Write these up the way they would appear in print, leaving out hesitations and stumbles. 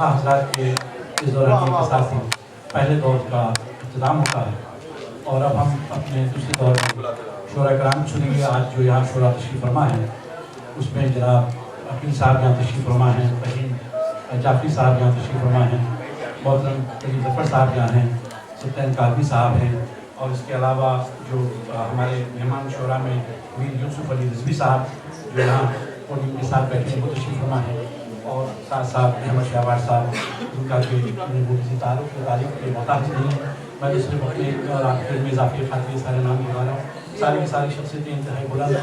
شیخہ حضرات کے اس دوران کے ساتھ ہی پہلے دور کا اختتام ہوتا ہے اور اب ہم اپنے دوسرے دور میں شورا کرام سنیں گے. آج جو یہاں شورا تشریف فرما ہے اس میں جناب عقیل صاحب یہاں تشریف فرما ہیں, فہیم جعفری صاحب یہاں تشریف فرما ہیں, محترم کریم ظفر صاحب یہاں ہیں, سلطان قادری صاحب ہیں, اور اس کے علاوہ جو ہمارے مہمان شورا میں میر یوسف علی رضوی صاحب جو یہاں پوڈیم کے ساتھ بیٹھے ہیں وہ تشریف فرما ہیں, اور ساتھ ساتھ احمد شہبار صاحب جن کا کہ وہ کسی تعلق کے تاریخ کے محتاج نہیں ہے. میں نے صرف اپنے اور آپ کے میں اضافی خاطر سارے نام بتا رہا ہوں. ساری کی ساری شخصیتیں انتہائی بلند,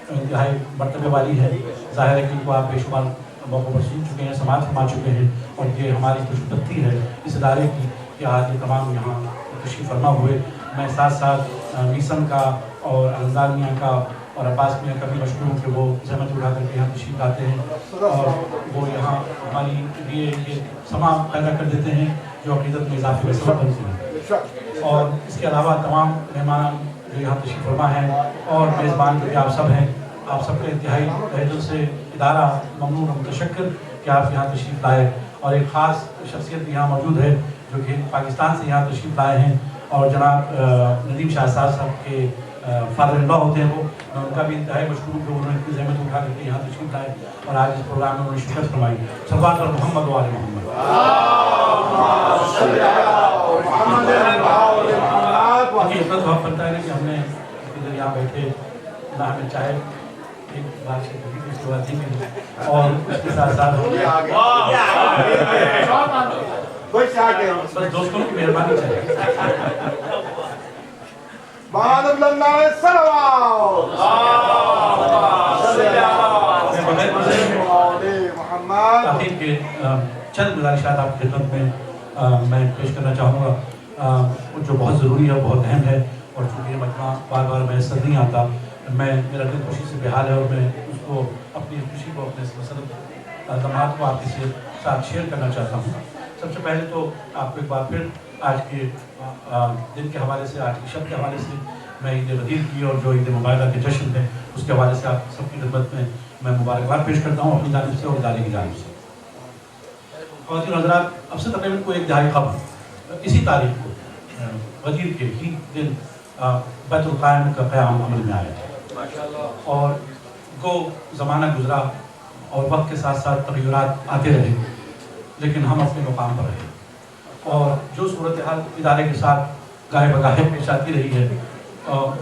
انتہائی مرتبے والی ہے. ظاہر ہے کہ ان کو آپ بے شمار موقع پر سن چکے ہیں, سماعت فرما چکے ہیں, اور یہ ہماری خوش بختی ہے اس ادارے کی کہ آج یہ تمام یہاں تشریف فرما ہوئے. میں ساتھ ساتھ میسن کا اور علمدار میاں کا اور عباس میاں کا بھی مشکور ہوں کہ وہ زحمت اٹھا کر کے یہاں تشریف لاتے ہیں اور وہ یہاں ہماری لیے یہ سما پیدا کر دیتے ہیں جو عقیدت میں اضافے میں سبب بنتے ہیں. اور اس کے علاوہ تمام مہمان جو یہاں تشریف فرما ہیں اور میزبان جو کہ آپ سب ہیں, آپ سب کا انتہائی تہہ دل سے ادارہ ممنون و متشکر کہ آپ یہاں تشریف لائے. اور ایک خاص شخصیت یہاں موجود ہے جو کہ پاکستان سے یہاں تشریف لائے ہیں, اور جناب ندیم شاہ صاحب کے فادر ان لا ہوتے ہیں. وہ میں ان کا بھی انتہائی مشکور ہوں کہ انہوں نے اتنی زحمت اٹھا کر کے یہاں تشریف لائے اور آج اس پروگرام میں انہوں نے شرکت فرمائی. صلوات علی محمد و آل محمد. یہ اتنا بہت بنتا ہے کہ ہم نے ادھر یہاں بیٹھے نہ ہمیں چاہے ایک بار سے کبھی بھی اس کے بعد دیں, اور اس کے ساتھ ساتھ بس دوستوں کی مہربانی چاہیے. تاخیر کے چند گزارشات آپ کی خدمت میں پیش کرنا چاہوں گا جو بہت ضروری ہے, بہت اہم ہے, اور چونکہ یہ مجمع بار بار میسر نہیں آتا, میرا دل خوشی سے بحال ہے اور میں اس کو اپنی خوشی کو اپنے مسرت الزامات کو آپ کے ساتھ شیئر کرنا چاہتا ہوں. سب سے پہلے تو آپ کو ایک بار پھر آج کے دن کے حوالے سے, آج کی شب کے حوالے سے میں عید غدیر کی اور جو عید مبارکہ کے جشن ہے اس کے حوالے سے آپ سب کی خدمت میں مبارکباد پیش کرتا ہوں اپنی جانب سے اور ادارے کی جانب سے. خواتین حضرات, اب سے تقریباً کوئی ایک دہائی قبل اسی تاریخ کو غدیر کے ہی دن بیت القائم کا قیام عمل میں آیا تھا, اور کو زمانہ گزرا اور وقت کے ساتھ ساتھ تغیرات آتے رہے, لیکن ہم اپنے مقام پر رہے, اور جو صورتحال ادارے کے ساتھ گاہے بگاہے پیش آتی رہی ہے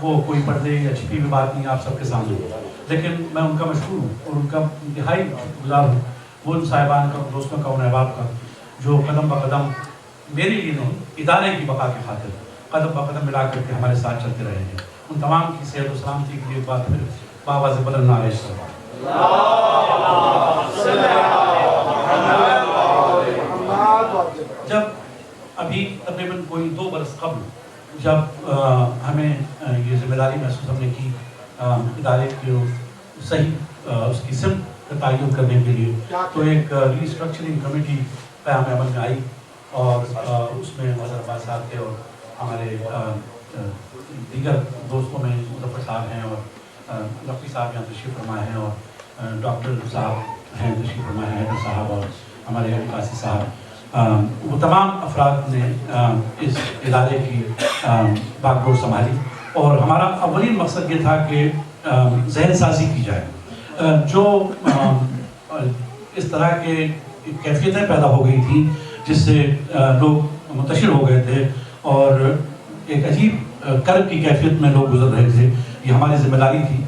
وہ کوئی پردے یا چھپی ہوئی بات نہیں آپ سب کے سامنے, لیکن میں ان کا مشکور ہوں اور ان کا انتہائی گزار ہوں وہ ان صاحبان کا, دوستوں کا, ان احباب کا جو قدم بقدم میرے لیے نہیں ادارے کی بقا کی خاطر قدم بقدم ملا کر کے ہمارے ساتھ چلتے رہے ہیں. ان تمام کی صحت و سلامتی کے لیے ایک بار پھر بآواز بلند نعرہ صلوات. جب ابھی تقریباً کوئی 2 برس قبل جب ہمیں یہ ذمہ داری محسوس ہم نے کی ادارے کی صحیح اس کی سمت کا تعین کرنے کے لیے, تو ایک ری اسٹرکچرنگ کمیٹی قیام عمل میں آئی, اور اس میں مظہر عباس صاحب تھے اور ہمارے دیگر دوستوں میں مظفر صاحب ہیں اور رفیع صاحب یہاں تشریف فرما ہیں, اور ڈاکٹر صاحب ہیں تشریف فرما ہیں, حیدر صاحب اور ہمارے علی قاسی صاحب. وہ تمام افراد نے اس ادارے کی باغ ڈور سنبھالی, اور ہمارا اولین مقصد یہ تھا کہ ذہن سازی کی جائے. جو اس طرح کے کیفیتیں پیدا ہو گئی تھیں جس سے لوگ منتشر ہو گئے تھے اور ایک عجیب کرب کی کیفیت میں لوگ گزر رہے تھے, یہ ہماری ذمہ داری تھی.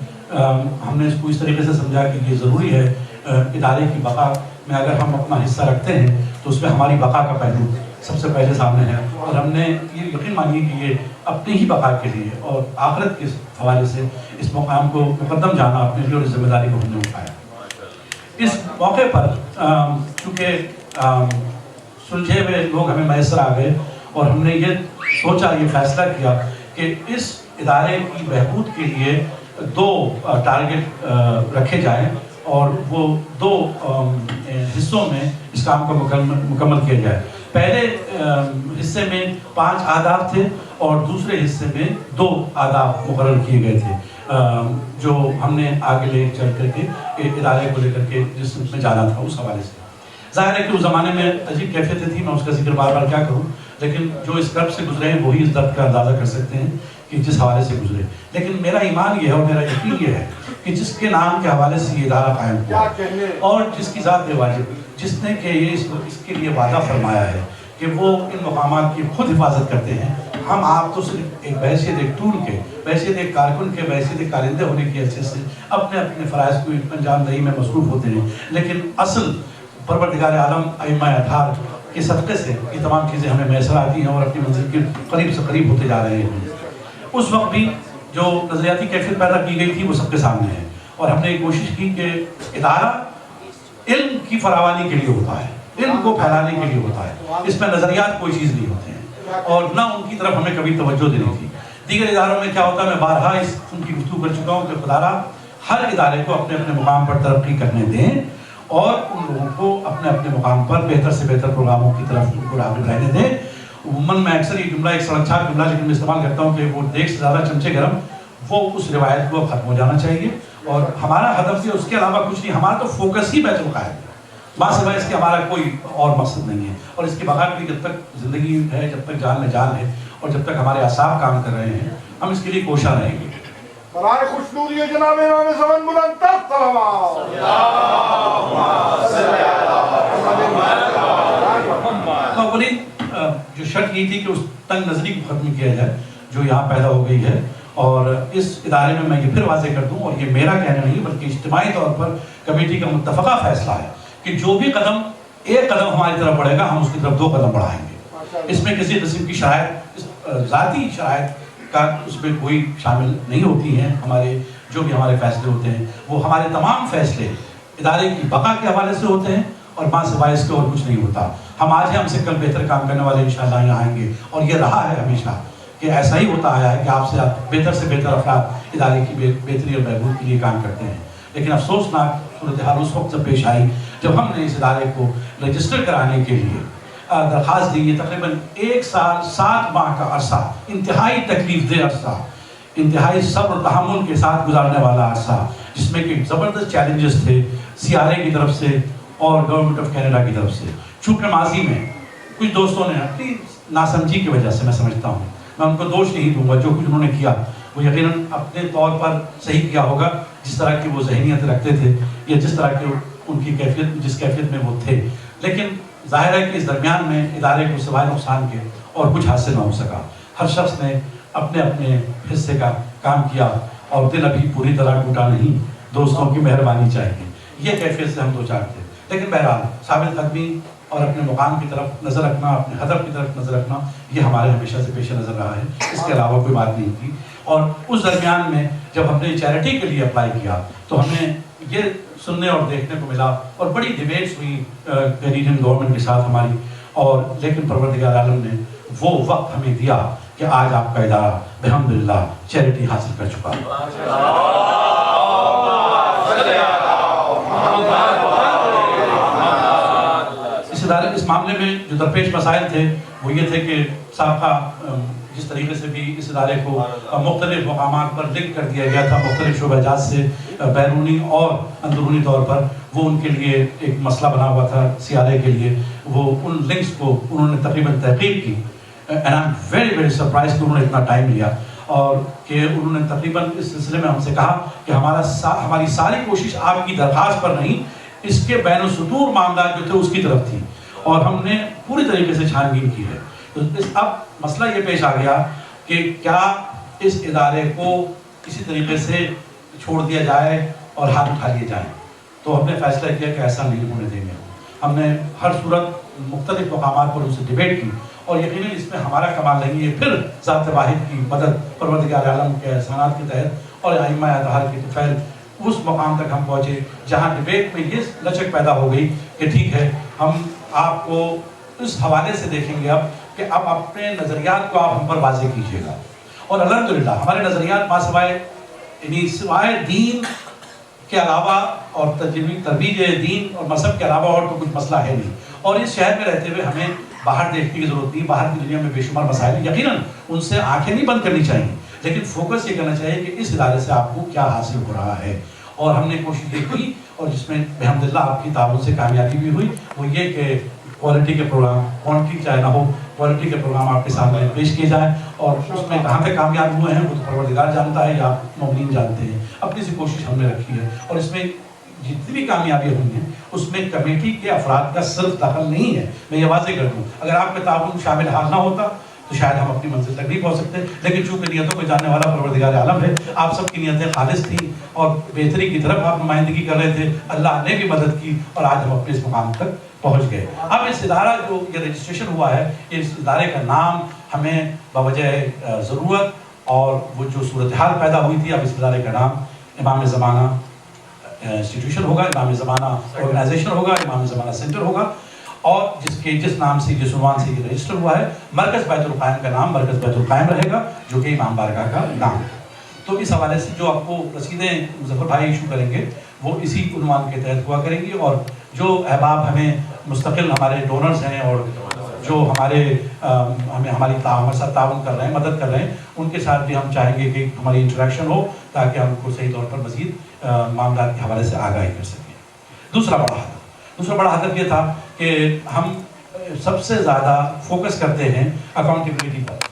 ہم نے اس کو اس طریقے سے سمجھا کہ یہ ضروری ہے ادارے کی بقا میں اگر ہم اپنا حصہ رکھتے ہیں تو اس میں ہماری بقا کا پہلو سب سے پہلے سامنے ہے, اور ہم نے یہ یقین مانی کہ یہ اپنی ہی بقا کے لیے اور آخرت کے حوالے سے اس مقام کو مقدم جانا اپنے لیے اور اس ذمہ داری کو ہم نے اٹھایا. اس موقع پر چونکہ سلجھے ہوئے لوگ ہمیں میسر آ گئے اور ہم نے یہ سوچا, یہ فیصلہ کیا کہ اس ادارے کی بہبود کے لیے 2 ٹارگٹ رکھے جائیں اور وہ 2 حصوں میں اس کام کو مکمل کیا جائے. پہلے حصے میں 5 اہداف تھے اور دوسرے حصے میں 2 اہداف مقرر کیے گئے تھے جو ہم نے آگے لے چل کر کے ادارے کو لے کر کے جس میں جانا تھا اس حوالے سے. ظاہر ہے کہ اس زمانے میں عجیب کیفیتیں تھیں، میں اس کا ذکر بار بار کیا کروں، لیکن جو اس درد سے گزرے ہیں وہی اس درد کا اندازہ کر سکتے ہیں کہ جس حوالے سے گزرے. لیکن میرا ایمان یہ ہے اور میرا یقین یہ ہے کہ جس کے نام کے حوالے سے یہ ادارہ قائم ہوا اور جس کی ذات واجب، جس نے کہ یہ اس کے لیے وعدہ فرمایا ہے کہ وہ ان مقامات کی خود حفاظت کرتے ہیں، ہم آپ تو صرف ایک بحیثیت ایک ٹول کے، بحیثیت ایک کارکن کے، بحیثیت ایک کارندے ہونے کی حیثیت سے اپنے اپنے فرائض کو انجام دہی میں مصروف ہوتے ہیں، لیکن اصل پروردگار عالم ائمہ اطہار کے صدقے سے یہ تمام چیزیں ہمیں میسر آتی ہیں اور اپنی منزل کے قریب سے قریب ہوتے جا رہے ہیں. اس وقت بھی جو نظریاتی کیفیت پیدا کی گئی تھی وہ سب کے سامنے ہے، اور ہم نے یہ کوشش کی کہ ادارہ علم کی فراوانی کے لیے ہوتا ہے، علم کو پھیلانے کے لیے ہوتا ہے، اس میں نظریات کوئی چیز نہیں ہوتے ہیں، اور نہ ان کی طرف ہمیں کبھی توجہ دینی تھی. دیگر اداروں میں کیا ہوتا ہے، میں بارہا ان کی گفتگو کر چکا ہوں کہ خدا ہر ادارے کو اپنے اپنے مقام پر ترقی کرنے دیں اور ان لوگوں کو اپنے اپنے مقام پر بہتر سے بہتر پروگراموں کی طرف ان کو راغب رہنے دیں. عموماً میں اکثر یہ جملہ ایک سڑک چھاپ جملہ لیکن میں استعمال کرتا ہوں کہ وہ دیکھ سے زیادہ چمچے گرم، وہ اس روایت کو ختم ہو جانا چاہیے، اور ہمارا ہدف یہ اس کے علاوہ کچھ نہیں، ہمارا تو فوکس ہی بیت القاعدہ ہے، ماں سوائے اس کے ہمارا کوئی اور مقصد نہیں ہے. اور اس کے بغیر بھی جب تک زندگی ہے، جب تک جان میں جان ہے اور جب تک ہمارے اعصاب کام کر رہے ہیں، ہم اس کے لیے کوشاں رہیں گے. برائے خوشنودی جناب امام زمان بلند تر صلوات. اولین جو شرط یہ تھی کہ اس تنگ نظری کو ختم کیا جائے جو یہاں پیدا ہو گئی ہے، اور اس ادارے میں یہ پھر واضح کر دوں، اور یہ میرا کہنا نہیں بلکہ اجتماعی طور پر کمیٹی کا متفقہ فیصلہ ہے کہ جو بھی قدم ایک قدم ہماری طرف بڑھے گا ہم اس کی طرف 2 قدم بڑھائیں گے. اس میں کسی قسم کی شرائط، ذاتی شرائط کا اس میں کوئی شامل نہیں ہوتی ہیں. ہمارے جو بھی ہمارے فیصلے ہوتے ہیں وہ ہمارے تمام فیصلے ادارے کی بقا کے حوالے سے ہوتے ہیں، اور ماں سوائے اس کے اور کچھ نہیں ہوتا. ہم آج ہیں، ہم سے کل بہتر کام کرنے والے انشاءاللہ یہاں آئیں گے، اور یہ رہا ہے ہمیشہ کہ ایسا ہی ہوتا آیا ہے کہ آپ سے بہتر سے بہتر افراد ادارے کی بہتری اور بہبود کے لیے کام کرتے ہیں. لیکن افسوسناک صورتحال اس وقت سے پیش آئی جب ہم نے اس ادارے کو رجسٹر کرانے کے لیے درخواست دی. یہ تقریباً 1 سال 7 ماہ کا عرصہ، انتہائی تکلیف دہ عرصہ، انتہائی صبر و تحمل کے ساتھ گزارنے والا عرصہ، جس میں کہ زبردست چیلنجز تھے CRA کی طرف سے اور گورنمنٹ آف کینیڈا کی طرف سے. چونکہ ماضی میں کچھ دوستوں نے اپنی ناسمجھی کی وجہ سے، میں سمجھتا ہوں، میں ان کو دوش نہیں دوں گا، جو کچھ انہوں نے کیا وہ یقیناً اپنے طور پر صحیح کیا ہوگا، جس طرح کی وہ ذہنیت رکھتے تھے یا جس طرح کی ان کی کیفیت، جس کیفیت میں وہ تھے. لیکن ظاہر ہے کہ اس درمیان میں ادارے کو سوائے نقصان کے اور کچھ حاصل نہ ہو سکا. ہر شخص نے اپنے اپنے حصے کا کام کیا، اور دل ابھی پوری طرح ٹوٹا نہیں، دوستوں کی مہربانی چاہیے. یہ کیفیت سے ہم 2 4 تھے. لیکن بہرحال ثابت قدمی اور اپنے مقام کی طرف نظر رکھنا، اپنے ہدف کی طرف نظر رکھنا، یہ ہمارے ہمیشہ سے پیش نظر رہا ہے. اس کے علاوہ کوئی بات نہیں تھی. اور اس درمیان میں جب ہم نے چیریٹی کے لیے اپلائی کیا تو ہمیں یہ سننے اور دیکھنے کو ملا، اور بڑی ڈیبیٹس ہوئی کینیڈین گورنمنٹ کے ساتھ ہماری، اور لیکن پروردگار عالم نے وہ وقت ہمیں دیا کہ آج آپ کا ادارہ بحمدللہ چیریٹی حاصل کر چکا ہے. اس معاملے میں جو درپیش مسائل تھے وہ یہ تھے کہ سابقہ جس طریقے سے بھی اس ادارے کو مختلف مقامات پر لنک کر دیا گیا تھا مختلف شعبہ جات سے، بیرونی اور اندرونی طور پر، وہ ان کے لیے ایک مسئلہ بنا ہوا تھا CRA کے لیے. وہ ان لنکس کو انہوں نے تقریباً تحقیق کی، and I am very very surprise کہ انہوں نے اتنا ٹائم لیا، اور کہ انہوں نے تقریباً اس سلسلے میں ہم سے کہا کہ ہماری ساری کوشش آپ کی درخواست پر نہیں، اس کے بین السطور معاملات جو تھے اس کی طرف تھی، اور ہم نے پوری طریقے سے چھان بین کی ہے. تو اب مسئلہ یہ پیش آ گیا کہ کیا اس ادارے کو کسی طریقے سے چھوڑ دیا جائے اور ہاتھ اٹھا لیے جائیں. تو ہم نے فیصلہ کیا کہ ایسا نہیں ہونے دیں گے. ہم نے ہر صورت مختلف مقامات پر ان سے ڈیبیٹ کی، اور یقیناً اس میں ہمارا کمال نہیں ہے، پھر ذات واحد کی مدد، پروردگار عالم کے احسانات کے تحت اور ائمہ اطہار کے فیض، اس مقام تک ہم پہنچے جہاں ڈیبیٹ میں یہ لچک پیدا ہو گئی کہ ٹھیک ہے، ہم آپ کو اس حوالے سے دیکھیں گے اب کہ اب اپنے نظریات کو آپ ہم پر واضح کیجیے گا. اور الحمدللہ ہمارے نظریات ماں سوائے یعنی سوائے دین کے علاوہ اور ترویج دین اور مذہب کے علاوہ اور تو کچھ مسئلہ ہے نہیں. اور اس شہر میں رہتے ہوئے ہمیں باہر دیکھنے کی ضرورت نہیں. باہر کی دنیا میں بے شمار مسائل یقیناً ان سے آنکھیں نہیں بند کرنی چاہیے، لیکن فوکس یہ کرنا چاہیے کہ اس ادارے سے آپ کو کیا حاصل ہو رہا ہے. اور ہم نے کوشش یہ کی اور جس میں الحمدللہ آپ کی تعاون سے کامیابی بھی ہوئی، وہ یہ کہ کوالٹی کے پروگرام، کوانٹٹی چاہے نہ ہو، کوالٹی کے پروگرام آپ کے سامنے پیش کیے جائیں، اور اس میں کہاں تک کامیاب ہوئے ہیں وہ تو پروردگار جانتا ہے یا مومنین جانتے ہیں، اپنی سی کوشش ہم نے رکھی ہے، اور اس میں جتنی بھی کامیابی ہوئی ہیں اس میں کمیٹی کے افراد کا صرف دخل نہیں ہے، میں یہ واضح کر دوں، اگر آپ کا تعاون شامل حال نہ ہوتا تو شاید ہم اپنی منزل تک نہیں پہنچ سکتے، لیکن چونکہ نیتوں کو جاننے والا پروردگار عالم ہے، آپ سب کی نیتیں خالص تھیں اور بہتری کی طرف آپ نمائندگی کر رہے تھے، اللہ نے بھی مدد کی اور آج ہم اپنے اس مقام تک پہنچ گئے۔ اب اس ادارہ جو یہ رجسٹریشن ہوا ہے، اس ادارے کا نام ہمیں بوجہ ضرورت اور وہ جو صورتحال پیدا ہوئی تھی، اب اس ادارے کا نام امام زمانہ انسٹیٹیوشن ہوگا، امام زمانہ آرگنائزیشن ہوگا، امام زمانہ سینٹر ہوگا، اور جس نام سے، جس عنوان سے یہ رجسٹر ہوا ہے، مرکز بیت القائم کا نام مرکز بیت القائم رہے گا، جو کہ امام بارگاہ کا نام ہے۔ تو اس حوالے سے جو آپ کو رسیدیں مظفر بھائی ایشو کریں گے وہ اسی عنوان کے تحت ہوا کریں گی، اور جو احباب ہمیں مستقل ہمارے ڈونرز ہیں اور جو ہمارے ساتھ تعاون کر رہے ہیں، مدد کر رہے ہیں، ان کے ساتھ بھی ہم چاہیں گے کہ ہماری انٹریکشن ہو تاکہ ہم کو صحیح طور پر مزید معاملات کے حوالے سے آگاہی کر سکیں۔ دوسرا بڑا ہدف یہ تھا کہ ہم سب سے زیادہ فوکس کرتے ہیں اکاؤنٹیبلٹی پر۔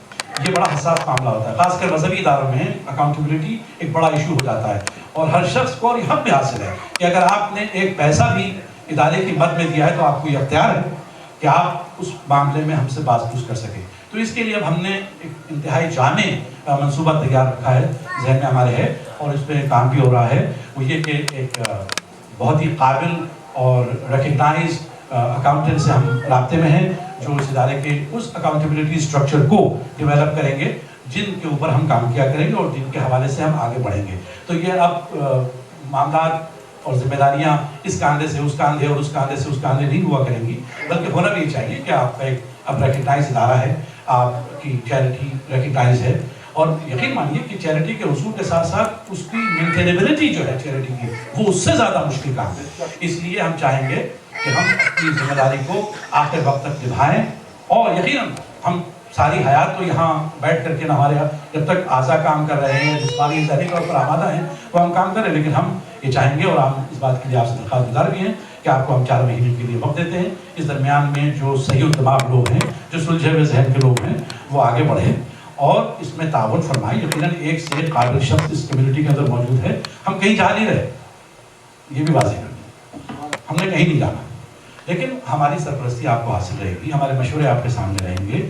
یہ بڑا حساس معاملہ ہوتا ہے، خاص کر مذہبی اداروں میں اکاؤنٹیبلٹی ایک بڑا ایشو ہو جاتا ہے، اور ہر شخص کو اور یہ حق بھی حاصل ہے کہ اگر آپ نے ایک پیسہ بھی ادارے کی مد میں دیا ہے تو آپ کو یہ اختیار ہے کہ آپ اس معاملے میں ہم سے باز پوچھ کر سکیں۔ تو اس کے لیے اب ہم نے ایک انتہائی جامع منصوبہ تیار رکھا ہے، ذہن میں ہمارے ہے، اور اس پہ کام بھی ہو رہا ہے۔ وہ یہ کہ ایک بہت ہی قابل اور ریکگنائز اکاؤنٹنٹ سے ہم رابطے میں ہیں جو اس ادارے کے اس اکاؤنٹیبلٹی اسٹرکچر کو ڈیولپ کریں گے جن کے اوپر ہم کام کیا کریں گے اور جن کے حوالے سے ہم آگے بڑھیں گے۔ تو یہ اب معاملات اور ذمہ داریاں اس کاندھے سے اس کاندھے اور اس کاندھے سے اس کاندھے نہیں ہوا کریں گی، بلکہ ہونا بھی چاہیے کہ آپ کا ایک اب ریکگنائز ادارہ ہے، آپ کی چیریٹی ریکگنائز ہے، اور یقین مانیے کہ چیریٹی کے حصول کے ساتھ ساتھ اس کی مینٹینیبلٹی جو ہے چیریٹی کی، وہ اس سے زیادہ مشکل کام ہے۔ اس لیے ہم چاہیں گے کہ ہم اپنی ذمہ داری کو آخر وقت تک نبھائیں، اور یقیناً ہم ساری حیات تو یہاں بیٹھ کر کے نہ، ہمارے جب تک اعضاء کام کر رہے ہیں، جسمانی ذہنی طور پر آمادہ ہیں، وہ ہم کام کریں، لیکن ہم یہ چاہیں گے اور ہم اس بات کے لیے آپ سے درخواست گزار بھی ہیں کہ آپ کو ہم 4 مہینے کے لیے وقت دیتے ہیں۔ اس درمیان میں جو صحیح الدماغ لوگ ہیں، جو سلجھے ہوئے ذہن کے لوگ ہیں، وہ آگے بڑھیں اور اس میں تعاون فرمائیں۔ یقیناً ایک سے ایک قابل شخص اس کمیونٹی کے اندر موجود ہے، ہم کہیں جا نہیں رہے، یہ بھی واضح کر دیں، ہم نے کہیں نہیں جانا، لیکن ہماری سرپرستی آپ کو حاصل رہے گی، ہمارے مشورے آپ کے سامنے رہیں گے،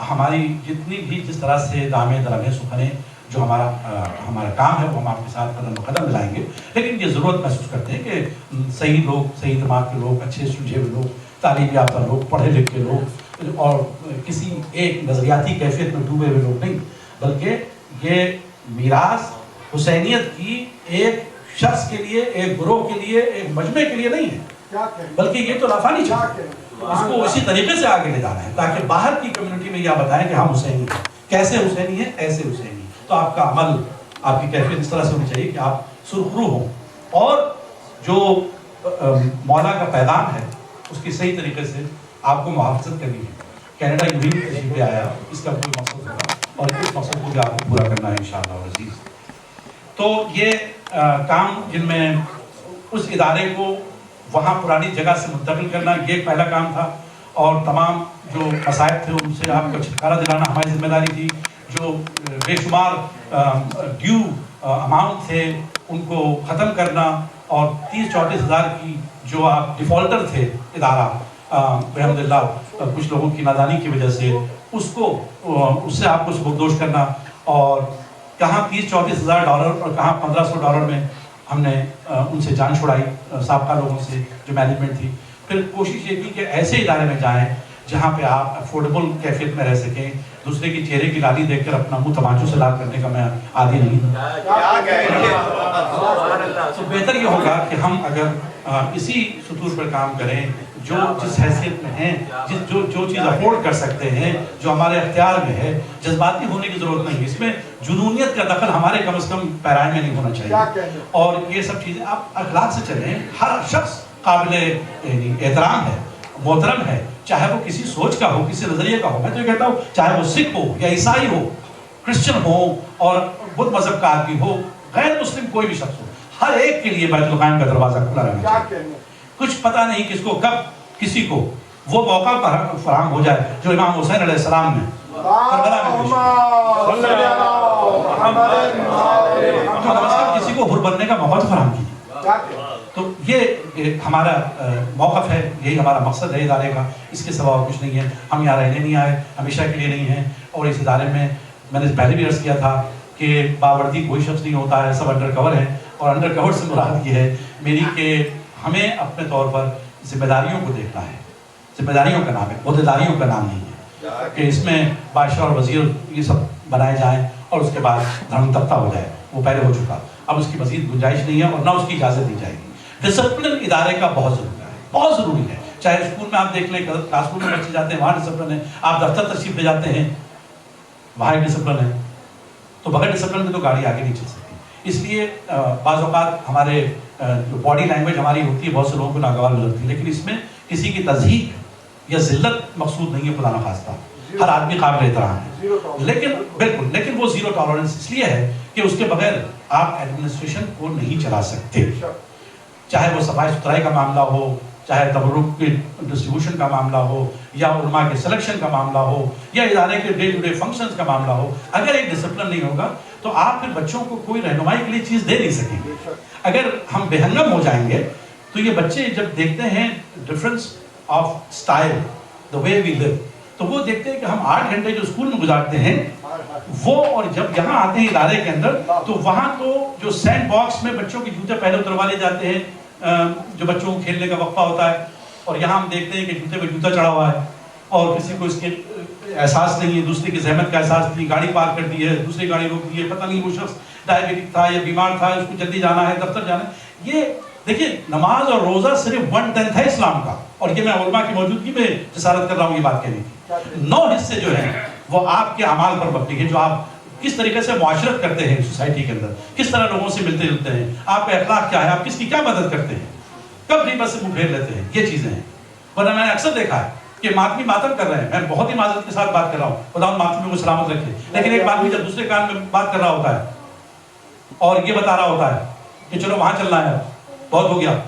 ہماری جتنی بھی جس طرح سے دامے درمے سخنے جو ہمارا کام ہے وہ ہم آپ کے ساتھ قدم بقدم ملائیں گے، لیکن یہ ضرورت محسوس کرتے ہیں کہ صحیح لوگ، صحیح دماغ کے لوگ، اچھے سلجھے ہوئے لوگ، تعلیم یافتہ لوگ، پڑھے لکھے لوگ، اور کسی ایک نظریاتی کیفیت میں ڈوبے ہوئے لوگ نہیں، بلکہ یہ میراث حسینیت کی ایک شخص کے لیے، ایک گروہ کے لیے، ایک مجمع کے لیے نہیں ہے، بلکہ یہ تو لافانی چاہتے ہیں، اس کو اسی طریقے سے آگے لے جانا ہے تاکہ باہر کی کمیونٹی میں یہ بتائیں کہ ہم حسینی ہیں، کیسے حسینی ہیں، ایسے حسینی۔ تو آپ کا عمل، آپ کی کیفیت اس طرح سے ہونی چاہیے کہ آپ سرخرو ہوں، اور جو مولا کا پیغام ہے اس کی صحیح طریقے سے آپ کو محافظت کرنی ہے۔ کینیڈا یوں ہی تشریف لے آیا، اس کا کوئی مقصد ہوگا اور اس مقصد کو بھی آپ کو پورا کرنا ہے انشاءاللہ العزیز۔ تو یہ کام جن میں اس ادارے کو وہاں پرانی جگہ سے منتقل کرنا، یہ ایک پہلا کام تھا، اور تمام جو مسائل تھے ان سے آپ کو چھٹکارا دلانا ہماری ذمہ داری تھی۔ جو بے شمار ڈیو اماؤنٹ تھے ان کو ختم کرنا، اور 30-34 ہزار کی جو آپ ڈیفالٹر تھے ادارہ الحمدللہ کچھ لوگوں کی نادانی کی وجہ سے، اس سے آپ کو سبکدوش کرنا، اور کہاں 30-34 ہزار ڈالر اور کہاں $1500 میں ہم نے ان سے جان چھڑائی، سابقہ لوگوں سے جو مینجمنٹ تھی۔ پھر کوشش یہ کی کہ ایسے ادارے میں جائیں جہاں پہ آپ افورڈیبل کیفیت میں رہ سکیں، دوسرے کی چہرے کی لالی دیکھ کر اپنا منہ تماچوں سے لال کرنے کا میں عادی نہیں ہوں۔ تو بہتر یہ ہوگا کہ ہم اگر اسی سطور پر کام کریں، جو جس حیثیت میں ہیں، جو چیز افورڈ کر سکتے ہیں، جو ہمارے اختیار میں ہے، جذباتی ہونے کی ضرورت نہیں، اس میں جنونیت کا دخل ہمارے کم از کم پیرائے میں نہیں ہونا چاہیے، اور یہ سب چیزیں آپ اخلاق سے چلیں۔ ہر شخص قابل احترام ہے، محترم ہے، چاہے وہ کسی سوچ کا ہو، کسی نظریے کا ہو۔ میں تو یہ کہتا ہوں چاہے وہ سکھ ہو یا عیسائی ہو، کرسچن ہو اور بدھ مذہب کا آدمی ہو، غیر مسلم کوئی بھی شخص ہو، ہر ایک کے لیے بیت القائم کا دروازہ کھلا رہنا کیا چاہیے. کہنے کچھ پتہ نہیں کس کو کب کسی کو وہ موقع فراہم ہو جائے جو امام حسین علیہ السلام نے کربلا میں پیش کیا. کسی کو حر بننے کا موقع فراہم کیا. تو یہ ہمارا موقف ہے, یہی ہمارا مقصد ہے ادارے کا, اس کے سوا کچھ نہیں ہے. ہم یہاں رہنے نہیں آئے, ہمیشہ کے لیے نہیں ہیں. اور اس ادارے میں نے پہلے بھی عرض کیا تھا کہ باوردی کوئی شخص نہیں ہوتا ہے, سب انڈر کور ہیں. اور انڈر کور سے مراد یہ ہے میری کہ ہمیں اپنے طور پر ذمہ داریوں کو دیکھنا ہے. ذمہ داریوں کا نام ہے, عہدیداریوں کا نام نہیں ہے کہ اس میں بادشاہ اور وزیر یہ سب بنائے جائیں اور اس کے بعد دھرم تختہ ہو جائے. وہ پہلے ہو چکا, اب اس کی مزید گنجائش نہیں ہے اور نہ اس کی اجازت دی جائے گی. ڈسپلن ادارے کا بہت ضروری ہے, بہت ضروری ہے. چاہے اسکول میں آپ دیکھ لیں, کلاس روم میں بچے جاتے ہیں وہاں ڈسپلن ہے, آپ دفتر تشریف لے جاتے ہیں وہاں ڈسپلن ہے. تو بغیر ڈسپلن کے تو گاڑی آگے نہیں چل سکتی. اس لیے بعض اوقات ہمارے جو باڈی لینگویج ہماری ہوتی ہے بہت سے لوگوں کو ناگوار گزرتی ہے, لیکن اس میں کسی کی تضحیق یا ذلت مقصود نہیں ہے خدا نخواستہ. ہر آدمی قابل احترام ہے, لیکن بالکل, لیکن وہ زیرو ٹالرنس اس لیے ہے کہ اس کے بغیر آپ ایڈمنسٹریشن کو نہیں چلا سکتے. چاہے وہ صفائی ستھرائی کا معاملہ ہو, چاہے تبرک کی ڈسٹریبیوشن کا معاملہ ہو, یا علماء کے سلیکشن کا معاملہ ہو, یا ادارے کے ڈے ٹو ڈے فنکشنز کا معاملہ ہو. اگر ایک ڈسپلن نہیں ہوگا تو آپ پھر بچوں کو کوئی رہنمائی کے لیے چیز دے نہیں سکیں گے. اگر ہم بے ہنگم ہو جائیں گے تو یہ بچے جب دیکھتے ہیں ڈفرنس آف اسٹائل, دا وے وی لیو, تو وہ دیکھتے ہیں کہ ہم 8 گھنٹے جو اسکول میں گزارتے ہیں وہ, اور جب یہاں آتے ہیں ادارے کے اندر تو وہاں تو جو سینڈ باکس میں بچوں کے جوتے پہلے اتروا لے جاتے ہیں, جو بچوں کو کھیلنے کا وقفہ ہوتا ہے, اور یہاں ہم دیکھتے ہیں کہ جوتے پہ جوتا چڑھا ہوا ہے اور کسی کو اس کے احساس نہیں ہے, دوسرے کی زحمت کا احساس نہیں. گاڑی پارک کر دی ہے, دوسری گاڑی روک دی ہے, پتہ نہیں وہ شخص ڈائبیٹک تھا یا بیمار تھا, اس کو جلدی جانا ہے, دفتر جانا ہے. یہ دیکھیے, نماز اور روزہ صرف 1/10 ہے اسلام کا, اور یہ میں علماء کی موجودگی میں جسارت کر رہا ہوں یہ بات کہنے کی. 9 حصے جو ہیں وہ آپ کے اعمال پر مبنی ہے, جو آپ کس طریقے سے معاشرت کرتے ہیں سوسائٹی کے اندر, کس طرح لوگوں سے ملتے جلتے ہیں, آپ کا اخلاق کیا ہے, آپ کس کی کیا مدد کرتے ہیں, کب غیبت سے منہ پھیر لیتے ہیں, یہ چیزیں ہیں. ورنہ میں نے اکثر دیکھا ہے کہ ماتمی ماتم کر رہے ہیں, میں بہت ہی معذرت کے ساتھ بات کر رہا ہوں, خدا ان ماتمیوں کو سلامت رکھے, لیکن ایک ماتمی جب دوسرے کان میں بات کر رہا ہوتا ہے اور یہ بتا رہا ہوتا ہے کہ چلو وہاں چلنا ہے, بہت ہو گیا,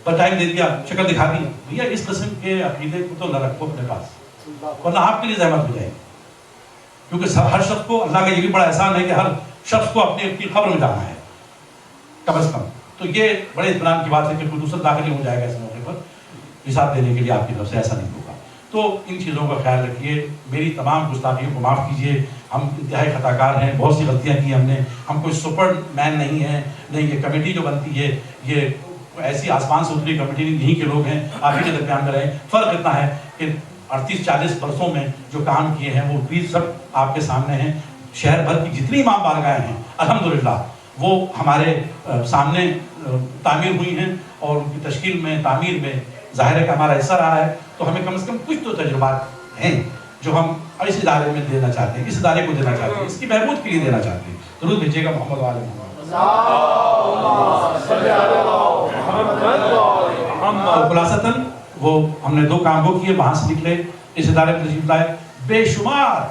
پر ٹائم دے دیا, شکل دکھا دی, بھیا اس قسم کے عقیدے کو تو نہ رکھو اپنے پاس, ورنہ آپ کے لیے زحمت ہو جائے گی. کیونکہ ہر شخص کو, اللہ کا یہ بھی بڑا احسان ہے کہ ہر شخص کو اپنی قبر میں جانا ہے کم از کم. تو یہ بڑے اطمینان کی بات ہے کہ کوئی دوسرا داخل ہو جائے گا اس موقع پر حساب دینے کے لیے آپ کی طرف سے, ایسا نہیں ہوگا. تو ان چیزوں کا خیال رکھیے. میری تمام گستاخیوں کو معاف کیجیے, ہم انتہائی خطا کار ہیں, بہت سی غلطیاں کی ہم نے, ہم کوئی سپر مین نہیں ہیں. نہیں, یہ کمیٹی جو بنتی ہے یہ ایسی آسمان سے اتری کمیٹی نہیں, یہیں کے لوگ ہیں, آپ ہی کے درمیان میں رہیں. فرق اتنا ہے کہ 38-40 برسوں میں جو کام کیے ہیں وہ بھی سب آپ کے سامنے ہیں. شہر بھر کی جتنی امام بارگاہیں ہیں الحمدللہ وہ ہمارے سامنے تعمیر ہوئی ہیں, اور ان کی تشکیل میں, تعمیر میں ظاہر ہے کہ ہمارا حصہ رہا ہے. تو ہمیں کم از کم کچھ تو تجربات ہیں جو ہم اس ادارے میں دینا چاہتے ہیں, اس ادارے کو دینا چاہتے ہیں, اس کی بہبود کے لیے دینا چاہتے ہیں. درود بھیجیے گا محمد وعلی محمد. خلاصتاً وہ ہم نے 2 کام وہ کیے, وہاں سے نکلے, اس ادارے میں تشریف لائے. بے شمار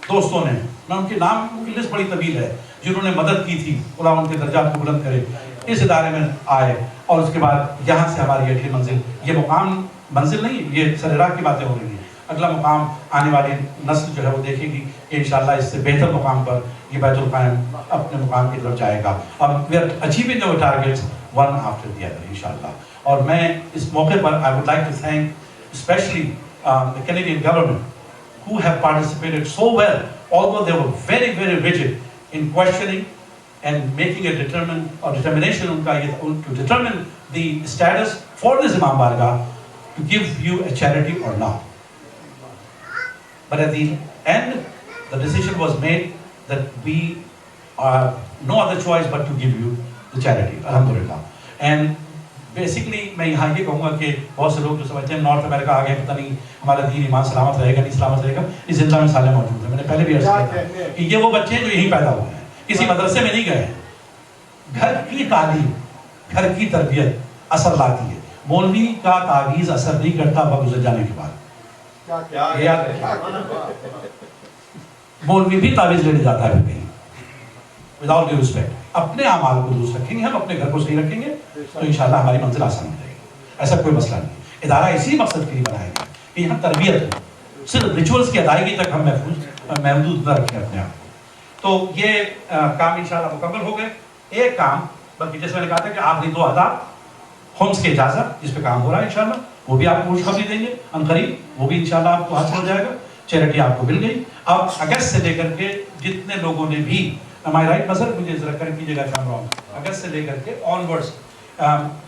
دوستوں نے, میں ان کے نام کی لسٹ بڑی طویل ہے, جنہوں نے مدد کی تھی, خدا ان کے درجات کو بلند کرے, اس ادارے میں آئے. اور اس کے بعد یہاں سے ہماری اگلی منزل, یہ مقام منزل نہیں, یہ سر راہ کی باتیں ہو رہی ہیں. اگلا مقام آنے والی نسل جو ہے وہ دیکھے گی کہ انشاءاللہ اس سے بہتر مقام پر یہ بیت القائم اپنے مقام کی طرف جائے گا. اور we are achieving our targets one after the other انشاءاللہ. اور میں اس موقع پر I would like to thank especially the Canadian government who have participated so well, although they were very, very rigid in questioning and making a determination unka to determine the status for this Imam Bargah to give you a charity or not. But at the end, the decision was made that we no other choice but to give you the charity, alhamdulillah. And basically میں یہاں یہ کہوں گا کہ بہت سے لوگ جو سمجھتے ہیں نارتھ امریکہ آگے پتہ نہیں ہمارا دین ایمان سلامت رہے گا نہیں سلامت رہے گا, اس زندہ میں سالے موجود ہیں. میں نے پہلے بھی عرض کیا کہ یہ وہ بچے ہیں جو یہیں پیدا ہوئے ہیں, کسی مدرسے میں نہیں گئے ہیں. گھر کی تعلیم, گھر کی تربیت اثر لاتی ہے. مولوی کا تعویذ اثر نہیں کرتا وقت گزر جانے کے بعد. مولوی بھی تعویذ لینے جاتا ہے کہیں, with all due respect, اپنے اعمال کو درست رکھیں گے ہم, اپنے گھر کو صحیح رکھیں گے تو انشاءاللہ ہماری منزل آسان ہو جائے گی. ایسا کوئی مسئلہ نہیں. ادارہ اسی مقصد کے لیے بنایا گیا کہ یہاں تربیت ہو, صرف ریچولز کی ادائیگی تک ہم محدود نہ رکھیں اپنے آپ کو. تو یہ کام انشاءاللہ مکمل ہو گئے. ایک کام بلکہ جیسے میں نے کہا تھا کہ آخری 2 اہداف ہومس کی اجازت جس پہ کام ہو رہا ہے انشاءاللہ وہ بھی آپ کو خوشخبری دیں گے ان قریب, وہ بھی انشاءاللہ آپ کو حاصل ہو جائے گا. چیریٹی آپ کو مل گئی. اب اگست سے لے کر کے جتنے لوگوں نے بھی ہمارے رائٹ مظہر مجھے ذرا کر کیجیے گا کام رہا, اگست سے لے کر کے آنورڈس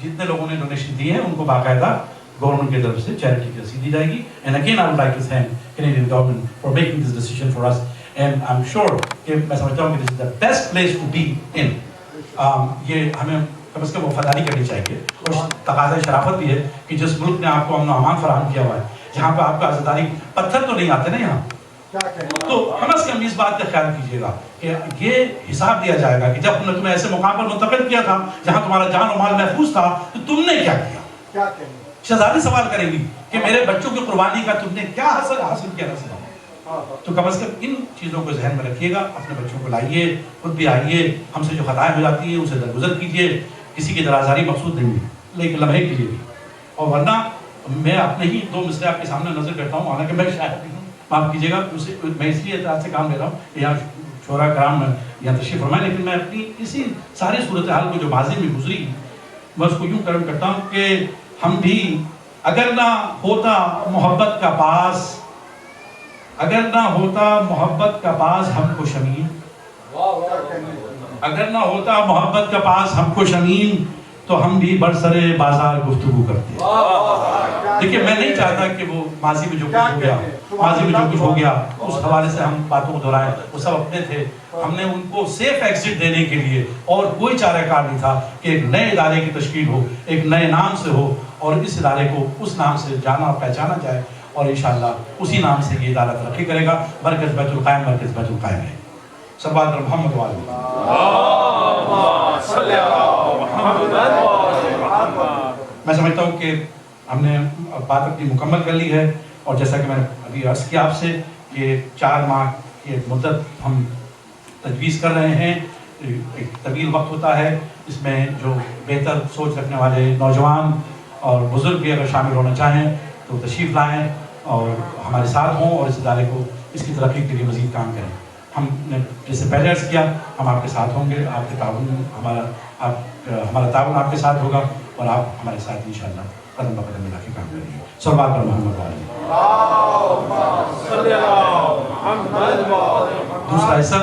جتنے لوگوں نے ڈونیشن دیے ہیں ان کو باقاعدہ گورنمنٹ کی طرف سے چیریٹی کی رسید دی جائے گی. And again I would like to thank Canadian government for making this decision for us, and I am sure کہ میں سمجھتا ہوں کہ this is the best place to be in. یہ ہمیں کم از کم وفاداری کرنی چاہیے اور تقاضۂ شرافت بھی ہے کہ جس ملک نے آپ کو امن و امان فراہم کیا ہوا ہے, جہاں پہ آپ کا عزاداری پتھر تو نہیں آتے نا یہاں, تو کم از کم اس بات کا خیال کیجیے گا کہ یہ حساب دیا جائے گا کہ جب ہم نے تمہیں ایسے مقام پر منتقل کیا تھا جہاں تمہارا جان و مال محفوظ تھا تو تم نے کیا کیا. شہزادی سوال کریں گی کہ میرے بچوں کی قربانی کا تم نے کیا حاصل کیا نصیب. تو کم از کم ان چیزوں کو ذہن میں رکھیے گا, اپنے بچوں کو لائیے, خود بھی آئیے, ہم سے جو خطائیں ہو جاتی ہیں اسے درگزر کیجیے. کسی کی درازاری مقصود نہیں ہے لیکن لمحے کے لیے بھی. اور ورنہ میں اپنے ہی 2 مسئلے آپ کے سامنے نظر کرتا ہوں, حالانکہ میں شاید بھی ہوں, معاف کیجیے گا, میں اس لیے اعتراض سے کام لے رہا ہوں کہ یہاں شورا کرام یہاں تشریف فرمائے, لیکن میں اپنی اسی ساری صورتحال کو جو ماضی میں گزری میں اس کو یوں کرم کرتا ہوں کہ ہم بھی اگر نہ ہوتا محبت کا پاس, اگر نہ ہوتا محبت کا پاس ہم کو شمیم, اگر نہ ہوتا محبت کا پاس ہم کو شمیم تو ہم بھی برسرے بازار گفتگو کرتے. دیکھیے میں نہیں چاہتا کہ وہ ماضی میں جو کچھ ہو گیا, ماضی میں جو کچھ ہو گیا اس حوالے سے ہم باتوں کو دہرائیں. وہ سب اپنے تھے, ہم نے ان کو سیف ایگزٹ دینے کے لیے اور کوئی چارہ کار نہیں تھا کہ ایک نئے ادارے کی تشکیل ہو, ایک نئے نام سے ہو اور اس ادارے کو اس نام سے جانا پہچانا جائے, اور انشاءاللہ اسی نام سے یہ ادارہ ترقی کرے گا. مرکز بیت القائم مرکز بیت القائم ہے. صلوات محمد والے میں سمجھتا ہوں کہ ہم نے بات اپنی مکمل کر لی ہے, اور جیسا کہ میں نے ابھی عرض کیا آپ سے کہ 4 ماہ کی ایک مدت ہم تجویز کر رہے ہیں. ایک طویل وقت ہوتا ہے, اس میں جو بہتر سوچ رکھنے والے نوجوان اور بزرگ بھی اگر شامل ہونا چاہیں تو تشریف لائیں اور ہمارے ساتھ ہوں اور اس ادارے کو اس کی ترقی کے لیے مزید کام کریں. ہم نے جیسے پہلے عرض کیا ہم آپ کے ساتھ ہوں گے, آپ کے تعاون ہمارا تعاون آپ کے ساتھ ہوگا اور آپ ہمارے ساتھ انشاءاللہ قدم بقدم ملا کے کام کریں گے. صلوات پر محمد والے. دوسرا حصہ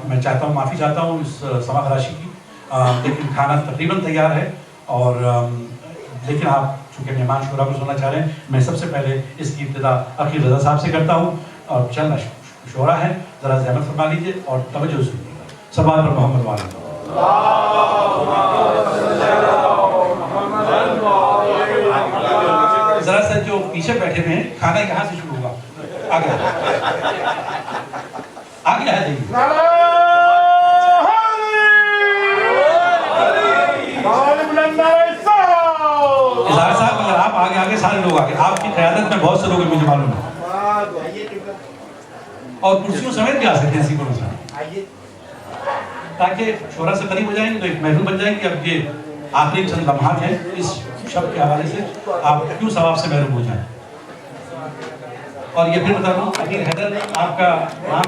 میں چاہتا ہوں, معافی چاہتا ہوں اس سما خراشی کی, لیکن کھانا تقریباً تیار ہے, اور لیکن آپ چونکہ مہمان شورا کو سننا چاہ رہے ہیں, میں سب سے پہلے اس کی ابتدا عقیل رضا صاحب سے کرتا ہوں, اور چند شورا ہے ذرا زحمت فرما لیجیے اور توجہ سنیے گا. صلوات پر محمد والے. ذرا سا جو پیچھے بیٹھے ہوئے ہیں کھانا یہاں سے شروع ہوگا, آگے آگے آ جائیے. اظہار صاحب اگر آپ آگے سارے لوگ آگے, آپ کی قیادت میں بہت سے لوگ مجھے معلوم ہے, اور کرسیوں سمیت بھی آ سکتے ہیں سیکھوں سے, تاکہ شورا سے قریب ہو جائیں گے تو ایک محفل بن جائیں گے. اب یہ آخری چند لمحات ہیں اس شب کے حوالے سے, آپ کیوں ثواب سے محروم ہو جائیں. اور یہ پھر بتا دوں, عقیل حیدر آپ کا